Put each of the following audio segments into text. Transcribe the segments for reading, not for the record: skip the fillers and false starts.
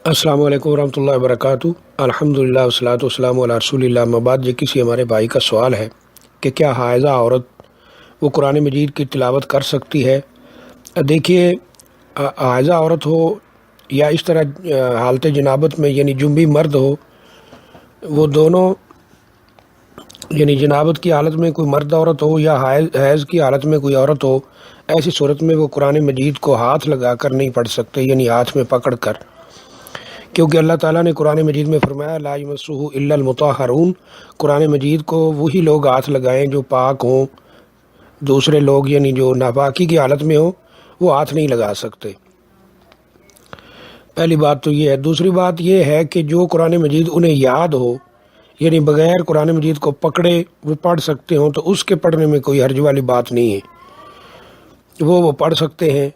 السلام علیکم ورحمۃ اللہ وبرکاتہ۔ الحمدللہ والصلاۃ والسلام علی رسول اللہ۔ اما بعد، یہ کسی ہمارے بھائی کا سوال ہے کہ کیا حائضہ عورت وہ قرآن مجید کی تلاوت کر سکتی ہے؟ دیکھیے، حائضہ عورت ہو یا اس طرح حالت جنابت میں یعنی جنبی مرد ہو، وہ دونوں یعنی جنابت کی حالت میں کوئی مرد عورت ہو یا حیض کی حالت میں کوئی عورت ہو، ایسی صورت میں وہ قرآن مجید کو ہاتھ لگا کر نہیں پڑھ سکتے، یعنی ہاتھ میں پکڑ کر، کیونکہ اللہ تعالیٰ نے قرآن مجید میں فرمایا لا یمسہ الا المطہرون، قرآن مجید کو وہی لوگ ہاتھ لگائیں جو پاک ہوں، دوسرے لوگ یعنی جو ناپاکی کی حالت میں ہوں وہ ہاتھ نہیں لگا سکتے۔ پہلی بات تو یہ ہے۔ دوسری بات یہ ہے کہ جو قرآن مجید انہیں یاد ہو، یعنی بغیر قرآن مجید کو پکڑے وہ پڑھ سکتے ہوں، تو اس کے پڑھنے میں کوئی حرج والی بات نہیں ہے، وہ پڑھ سکتے ہیں،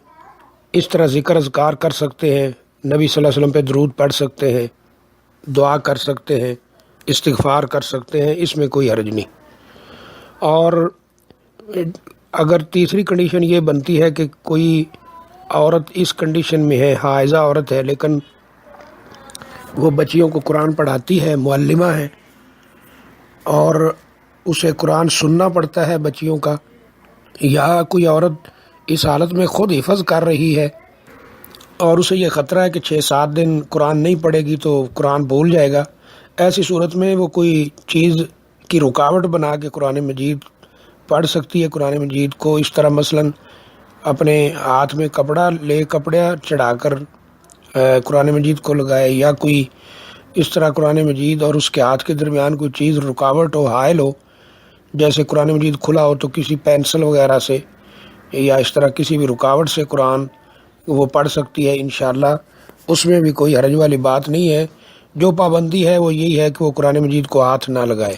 اس طرح ذکر اذکار کر سکتے ہیں، نبی صلی اللہ علیہ وسلم پہ درود پڑھ سکتے ہیں، دعا کر سکتے ہیں، استغفار کر سکتے ہیں، اس میں کوئی حرج نہیں۔ اور اگر تیسری کنڈیشن یہ بنتی ہے کہ کوئی عورت اس کنڈیشن میں ہے، حائضہ عورت ہے لیکن وہ بچیوں کو قرآن پڑھاتی ہے، معلمہ ہے، اور اسے قرآن سننا پڑتا ہے بچیوں کا، یا کوئی عورت اس حالت میں خود حفظ کر رہی ہے اور اسے یہ خطرہ ہے کہ 6-7 دن قرآن نہیں پڑھے گی تو قرآن بھول جائے گا، ایسی صورت میں وہ کوئی چیز کی رکاوٹ بنا کے قرآن مجید پڑھ سکتی ہے۔ قرآن مجید کو اس طرح مثلاً اپنے ہاتھ میں کپڑا چڑھا کر قرآن مجید کو لگائے، یا کوئی اس طرح قرآن مجید اور اس کے ہاتھ کے درمیان کوئی چیز رکاوٹ ہو، حائل ہو، جیسے قرآن مجید کھلا ہو تو کسی پینسل وغیرہ سے یا اس طرح کسی بھی رکاوٹ سے قرآن وہ پڑھ سکتی ہے انشاءاللہ، اس میں بھی کوئی حرج والی بات نہیں ہے۔ جو پابندی ہے وہ یہی ہے کہ وہ قرآن مجید کو ہاتھ نہ لگائے۔